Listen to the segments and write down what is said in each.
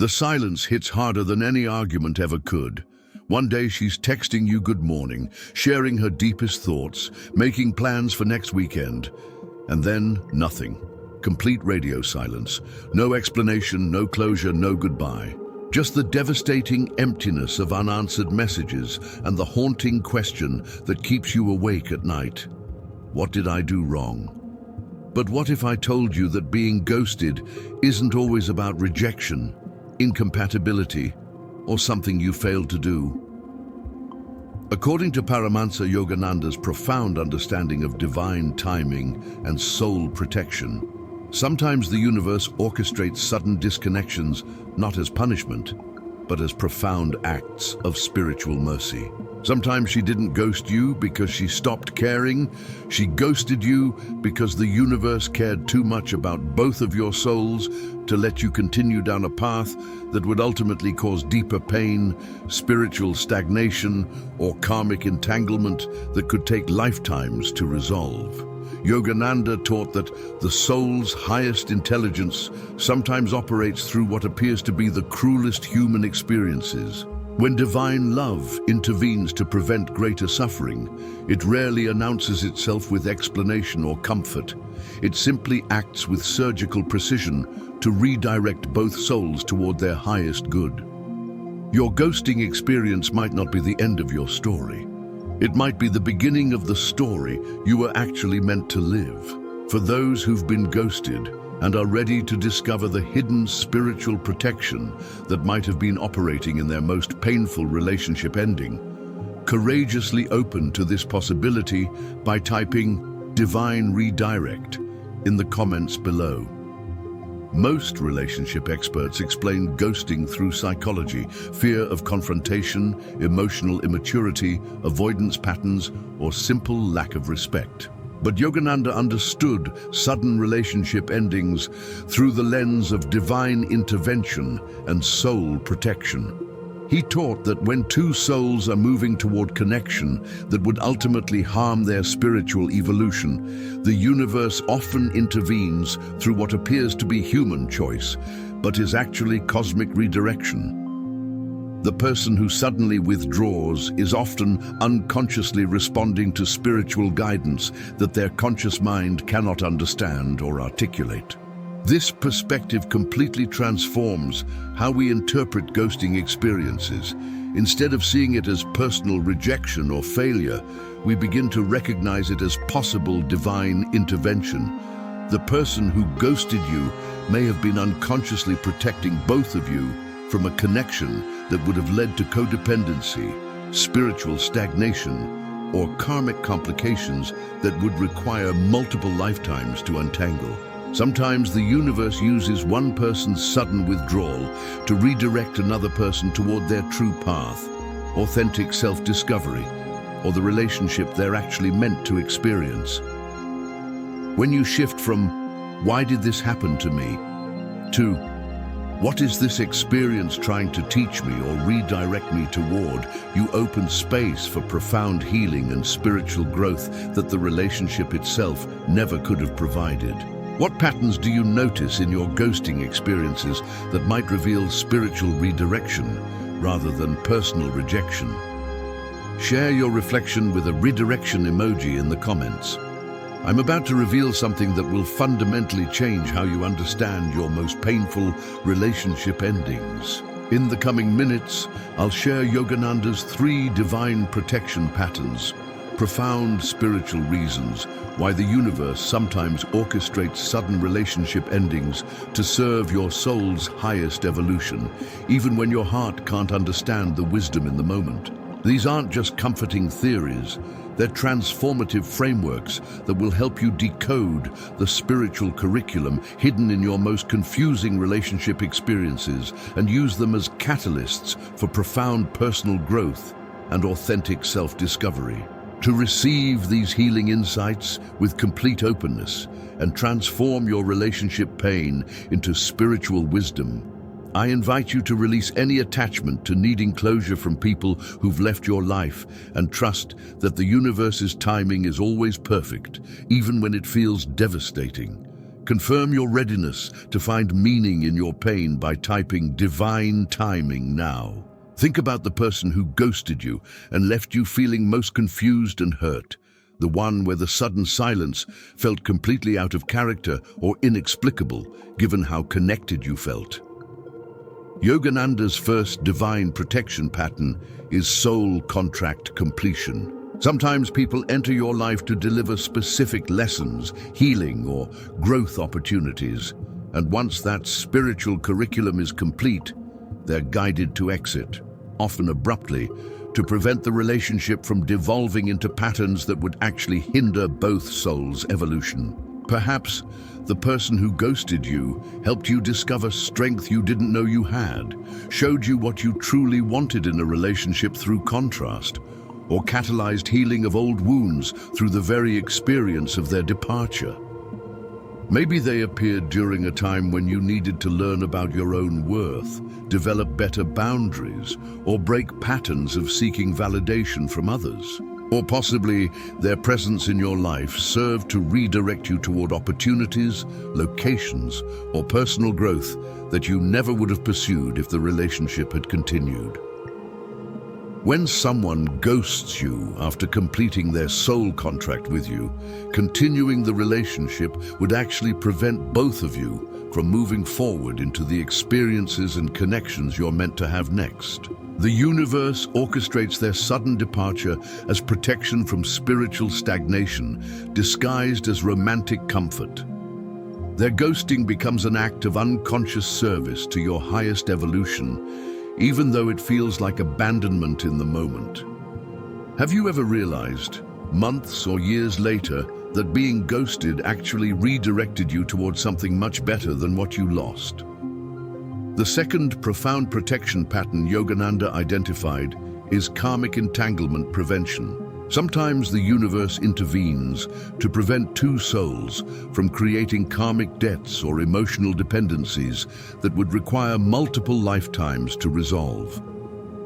The silence hits harder than any argument ever could. One day she's texting you good morning, sharing her deepest thoughts, making plans for next weekend. And then nothing. Complete radio silence. No explanation, no closure, no goodbye. Just the devastating emptiness of unanswered messages and the haunting question that keeps you awake at night. What did I do wrong? But what if I told you that being ghosted isn't always about rejection, incompatibility, or something you failed to do? According to Paramhansa Yogananda's profound understanding of divine timing and soul protection, sometimes the universe orchestrates sudden disconnections not as punishment, but as profound acts of spiritual mercy. Sometimes she didn't ghost you because she stopped caring. She ghosted you because the universe cared too much about both of your souls to let you continue down a path that would ultimately cause deeper pain, spiritual stagnation, or karmic entanglement that could take lifetimes to resolve. Yogananda taught that the soul's highest intelligence sometimes operates through what appears to be the cruelest human experiences. When divine love intervenes to prevent greater suffering, it rarely announces itself with explanation or comfort. It simply acts with surgical precision to redirect both souls toward their highest good. Your ghosting experience might not be the end of your story. It might be the beginning of the story you were actually meant to live. For those who've been ghosted and are ready to discover the hidden spiritual protection that might have been operating in their most painful relationship ending, courageously open to this possibility by typing "Divine Redirect" in the comments below. Most relationship experts explain ghosting through psychology, fear of confrontation, emotional immaturity, avoidance patterns, or simple lack of respect. But Yogananda understood sudden relationship endings through the lens of divine intervention and soul protection. He taught that when two souls are moving toward connection that would ultimately harm their spiritual evolution, the universe often intervenes through what appears to be human choice, but is actually cosmic redirection. The person who suddenly withdraws is often unconsciously responding to spiritual guidance that their conscious mind cannot understand or articulate. This perspective completely transforms how we interpret ghosting experiences. Instead of seeing it as personal rejection or failure, we begin to recognize it as possible divine intervention. The person who ghosted you may have been unconsciously protecting both of you from a connection that would have led to codependency, spiritual stagnation, or karmic complications that would require multiple lifetimes to untangle. Sometimes the universe uses one person's sudden withdrawal to redirect another person toward their true path, authentic self-discovery, or the relationship they're actually meant to experience. When you shift from "Why did this happen to me?" to "What is this experience trying to teach me or redirect me toward?" you open space for profound healing and spiritual growth that the relationship itself never could have provided. What patterns do you notice in your ghosting experiences that might reveal spiritual redirection rather than personal rejection? Share your reflection with a redirection emoji in the comments. I'm about to reveal something that will fundamentally change how you understand your most painful relationship endings. In the coming minutes, I'll share Yogananda's 3 divine protection patterns, profound spiritual reasons why the universe sometimes orchestrates sudden relationship endings to serve your soul's highest evolution, even when your heart can't understand the wisdom in the moment. These aren't just comforting theories, they're transformative frameworks that will help you decode the spiritual curriculum hidden in your most confusing relationship experiences and use them as catalysts for profound personal growth and authentic self-discovery. To receive these healing insights with complete openness and transform your relationship pain into spiritual wisdom, I invite you to release any attachment to needing closure from people who've left your life and trust that the universe's timing is always perfect, even when it feels devastating. Confirm your readiness to find meaning in your pain by typing divine timing now. Think about the person who ghosted you and left you feeling most confused and hurt. The one where the sudden silence felt completely out of character or inexplicable, given how connected you felt. Yogananda's first divine protection pattern is soul contract completion. Sometimes people enter your life to deliver specific lessons, healing, or growth opportunities. And once that spiritual curriculum is complete, they're guided to exit, often abruptly, to prevent the relationship from devolving into patterns that would actually hinder both souls' evolution. Perhaps the person who ghosted you helped you discover strength you didn't know you had, showed you what you truly wanted in a relationship through contrast, or catalyzed healing of old wounds through the very experience of their departure. Maybe they appeared during a time when you needed to learn about your own worth, develop better boundaries, or break patterns of seeking validation from others. Or possibly their presence in your life served to redirect you toward opportunities, locations, or personal growth that you never would have pursued if the relationship had continued. When someone ghosts you after completing their soul contract with you, continuing the relationship would actually prevent both of you from moving forward into the experiences and connections you're meant to have next. The universe orchestrates their sudden departure as protection from spiritual stagnation, disguised as romantic comfort. Their ghosting becomes an act of unconscious service to your highest evolution, even though it feels like abandonment in the moment. Have you ever realized, months or years later, that being ghosted actually redirected you towards something much better than what you lost? The second profound protection pattern Yogananda identified is Karmic Entanglement Prevention. Sometimes the universe intervenes to prevent two souls from creating karmic debts or emotional dependencies that would require multiple lifetimes to resolve.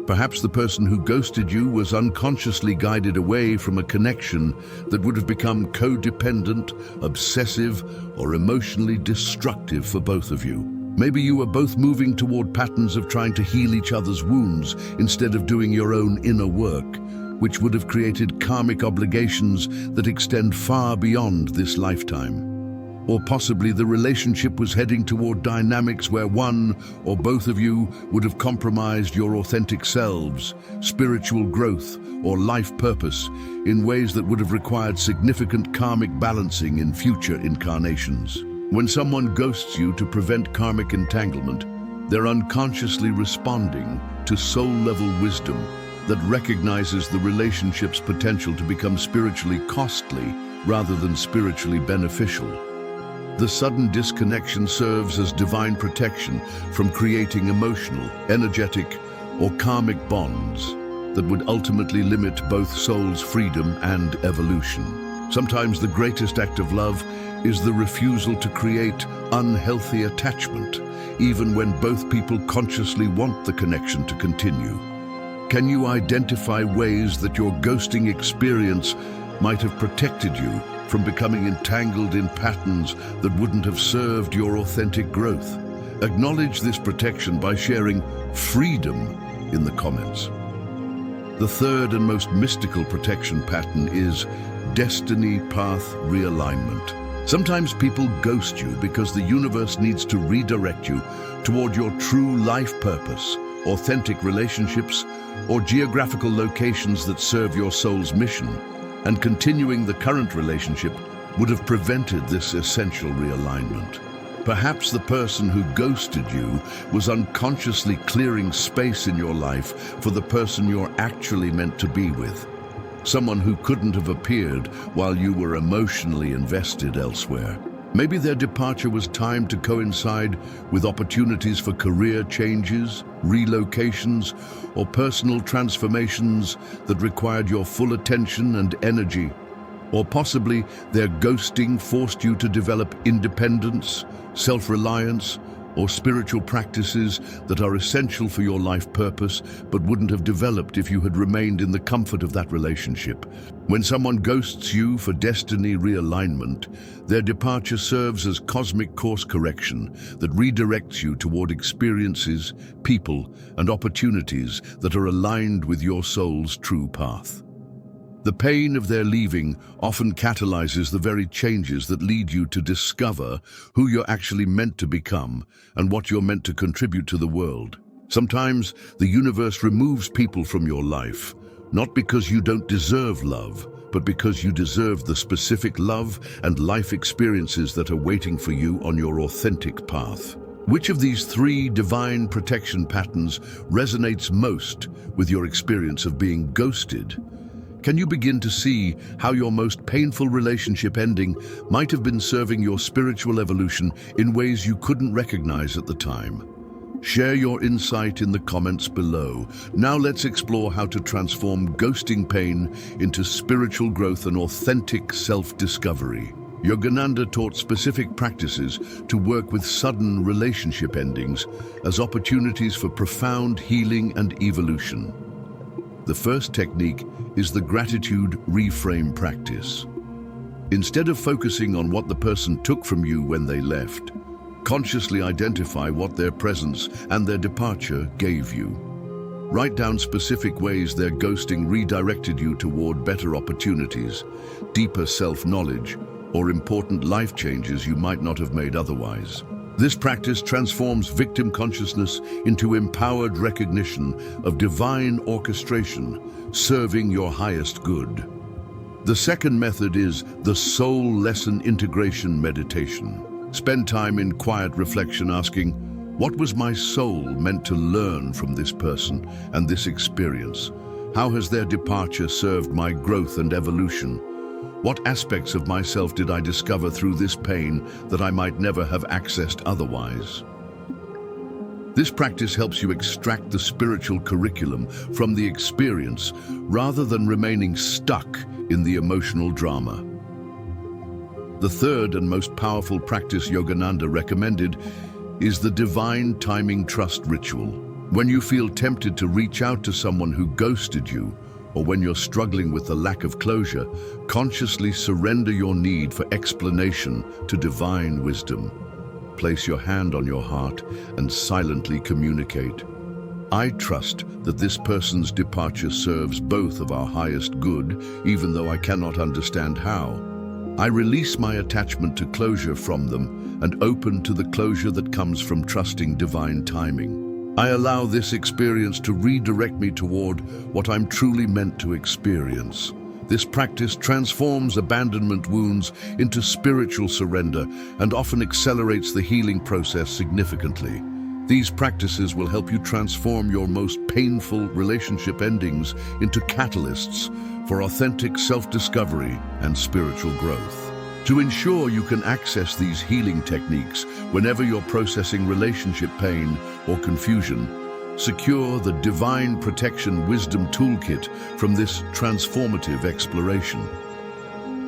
Perhaps the person who ghosted you was unconsciously guided away from a connection that would have become codependent, obsessive, or emotionally destructive for both of you. Maybe you were both moving toward patterns of trying to heal each other's wounds instead of doing your own inner work, which would have created karmic obligations that extend far beyond this lifetime. Or possibly the relationship was heading toward dynamics where one or both of you would have compromised your authentic selves, spiritual growth, or life purpose in ways that would have required significant karmic balancing in future incarnations. When someone ghosts you to prevent karmic entanglement, they're unconsciously responding to soul-level wisdom that recognizes the relationship's potential to become spiritually costly rather than spiritually beneficial. The sudden disconnection serves as divine protection from creating emotional, energetic, or karmic bonds that would ultimately limit both souls' freedom and evolution. Sometimes the greatest act of love is the refusal to create unhealthy attachment, even when both people consciously want the connection to continue. Can you identify ways that your ghosting experience might have protected you from becoming entangled in patterns that wouldn't have served your authentic growth? Acknowledge this protection by sharing freedom in the comments. The third and most mystical protection pattern is Destiny Path Realignment. Sometimes people ghost you because the universe needs to redirect you toward your true life purpose, authentic relationships, or geographical locations that serve your soul's mission, and continuing the current relationship would have prevented this essential realignment. Perhaps the person who ghosted you was unconsciously clearing space in your life for the person you're actually meant to be with, someone who couldn't have appeared while you were emotionally invested elsewhere. Maybe their departure was timed to coincide with opportunities for career changes, relocations, or personal transformations that required your full attention and energy. Or possibly their ghosting forced you to develop independence, self-reliance, or spiritual practices that are essential for your life purpose but wouldn't have developed if you had remained in the comfort of that relationship. When someone ghosts you for destiny realignment, their departure serves as cosmic course correction that redirects you toward experiences, people, and opportunities that are aligned with your soul's true path. The pain of their leaving often catalyzes the very changes that lead you to discover who you're actually meant to become and what you're meant to contribute to the world. Sometimes the universe removes people from your life, not because you don't deserve love, but because you deserve the specific love and life experiences that are waiting for you on your authentic path. Which of these three divine protection patterns resonates most with your experience of being ghosted? Can you begin to see how your most painful relationship ending might have been serving your spiritual evolution in ways you couldn't recognize at the time? Share your insight in the comments below. Now let's explore how to transform ghosting pain into spiritual growth and authentic self-discovery. Yogananda taught specific practices to work with sudden relationship endings as opportunities for profound healing and evolution. The first technique is the gratitude reframe practice. Instead of focusing on what the person took from you when they left, consciously identify what their presence and their departure gave you. Write down specific ways their ghosting redirected you toward better opportunities, deeper self-knowledge, or important life changes you might not have made otherwise. This practice transforms victim consciousness into empowered recognition of divine orchestration, serving your highest good. The second method is the soul lesson integration meditation. Spend time in quiet reflection asking, what was my soul meant to learn from this person and this experience? How has their departure served my growth and evolution? What aspects of myself did I discover through this pain that I might never have accessed otherwise? This practice helps you extract the spiritual curriculum from the experience rather than remaining stuck in the emotional drama. The third and most powerful practice Yogananda recommended is the divine timing trust ritual. When you feel tempted to reach out to someone who ghosted you, or when you're struggling with the lack of closure, consciously surrender your need for explanation to divine wisdom. Place your hand on your heart and silently communicate. I trust that this person's departure serves both of our highest good, even though I cannot understand how. I release my attachment to closure from them and open to the closure that comes from trusting divine timing. I allow this experience to redirect me toward what I'm truly meant to experience. This practice transforms abandonment wounds into spiritual surrender and often accelerates the healing process significantly. These practices will help you transform your most painful relationship endings into catalysts for authentic self-discovery and spiritual growth. To ensure you can access these healing techniques whenever you're processing relationship pain or confusion, secure the Divine Protection Wisdom Toolkit from this transformative exploration.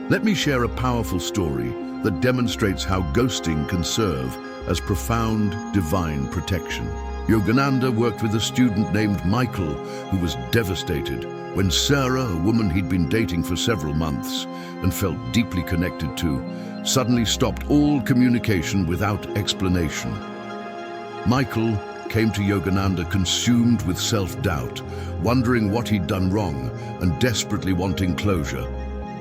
Let me share a powerful story that demonstrates how ghosting can serve as profound divine protection. Yogananda worked with a student named Michael who was devastated when Sarah, a woman he'd been dating for several months and felt deeply connected to, suddenly stopped all communication without explanation. Michael came to Yogananda consumed with self-doubt, wondering what he'd done wrong and desperately wanting closure.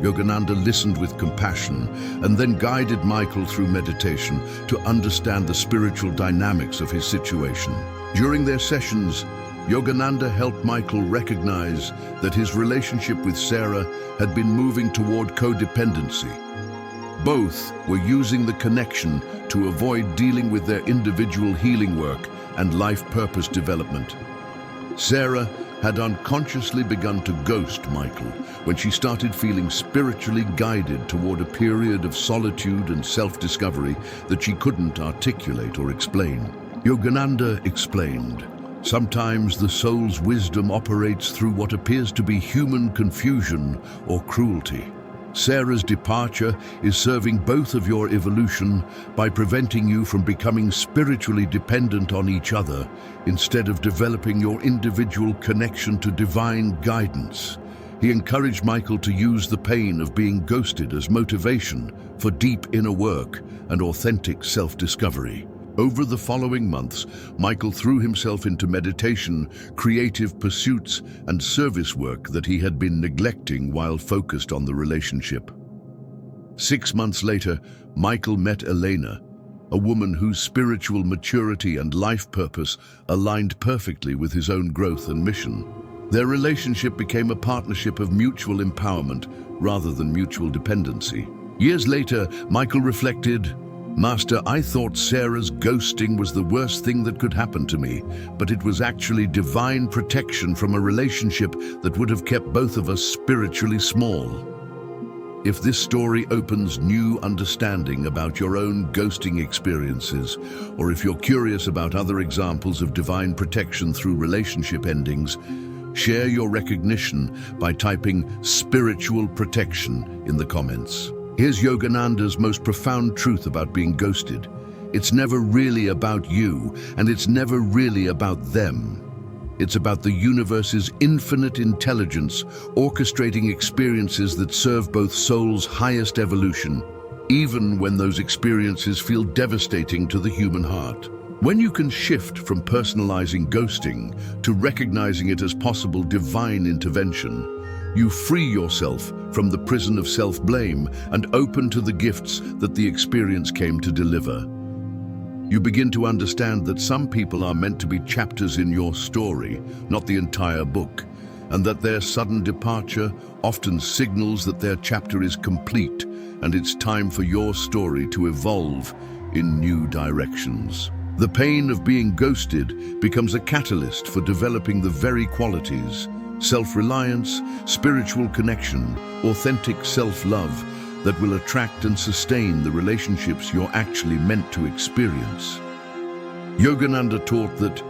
Yogananda listened with compassion and then guided Michael through meditation to understand the spiritual dynamics of his situation. During their sessions, Yogananda helped Michael recognize that his relationship with Sarah had been moving toward codependency. Both were using the connection to avoid dealing with their individual healing work and life purpose development. Sarah had unconsciously begun to ghost Michael when she started feeling spiritually guided toward a period of solitude and self-discovery that she couldn't articulate or explain. Yogananda explained, sometimes the soul's wisdom operates through what appears to be human confusion or cruelty. Sarah's departure is serving both of your evolution by preventing you from becoming spiritually dependent on each other instead of developing your individual connection to divine guidance. He encouraged Michael to use the pain of being ghosted as motivation for deep inner work and authentic self-discovery. Over the following months, Michael threw himself into meditation, creative pursuits, and service work that he had been neglecting while focused on the relationship. 6 months later, Michael met Elena, a woman whose spiritual maturity and life purpose aligned perfectly with his own growth and mission. Their relationship became a partnership of mutual empowerment rather than mutual dependency. Years later, Michael reflected, "Master, I thought Sarah's ghosting was the worst thing that could happen to me, but it was actually divine protection from a relationship that would have kept both of us spiritually small." If this story opens new understanding about your own ghosting experiences, or if you're curious about other examples of divine protection through relationship endings, share your recognition by typing "spiritual protection" in the comments. Here's Yogananda's most profound truth about being ghosted. It's never really about you, and it's never really about them. It's about the universe's infinite intelligence orchestrating experiences that serve both souls' highest evolution, even when those experiences feel devastating to the human heart. When you can shift from personalizing ghosting to recognizing it as possible divine intervention, you free yourself from the prison of self-blame and open to the gifts that the experience came to deliver. You begin to understand that some people are meant to be chapters in your story, not the entire book, and that their sudden departure often signals that their chapter is complete and it's time for your story to evolve in new directions. The pain of being ghosted becomes a catalyst for developing the very qualities: self-reliance, spiritual connection, authentic self-love that will attract and sustain the relationships you're actually meant to experience. Yogananda taught that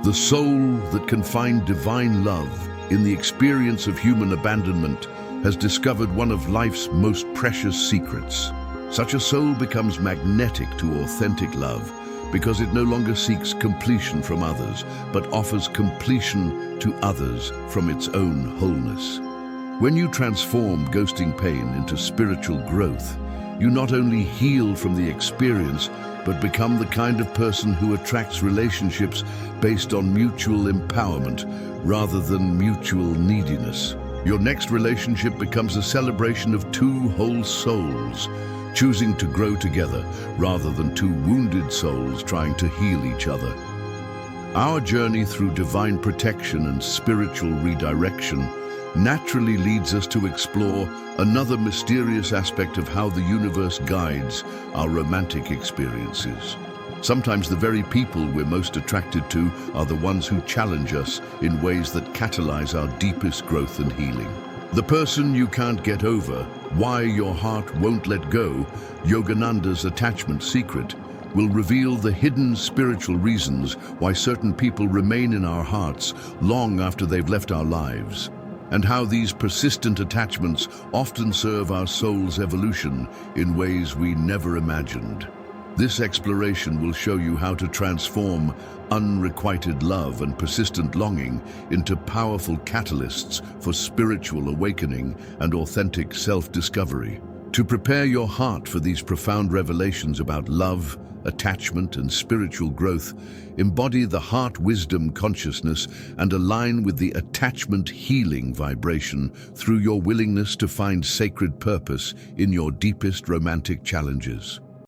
the soul that can find divine love in the experience of human abandonment has discovered one of life's most precious secrets. Such a soul becomes magnetic to authentic love because it no longer seeks completion from others, but offers completion to others from its own wholeness. When you transform ghosting pain into spiritual growth, you not only heal from the experience, but become the kind of person who attracts relationships based on mutual empowerment rather than mutual neediness. Your next relationship becomes a celebration of two whole souls, choosing to grow together rather than two wounded souls trying to heal each other. Our journey through divine protection and spiritual redirection naturally leads us to explore another mysterious aspect of how the universe guides our romantic experiences. Sometimes the very people we're most attracted to are the ones who challenge us in ways that catalyze our deepest growth and healing. The person you can't get over, why your heart won't let go, Yogananda's attachment secret, will reveal the hidden spiritual reasons why certain people remain in our hearts long after they've left our lives, and how these persistent attachments often serve our soul's evolution in ways we never imagined. This exploration will show you how to transform unrequited love and persistent longing into powerful catalysts for spiritual awakening and authentic self-discovery. To prepare your heart for these profound revelations about love, attachment, and spiritual growth, embody the heart wisdom consciousness and align with the attachment healing vibration through your willingness to find sacred purpose in your deepest romantic challenges.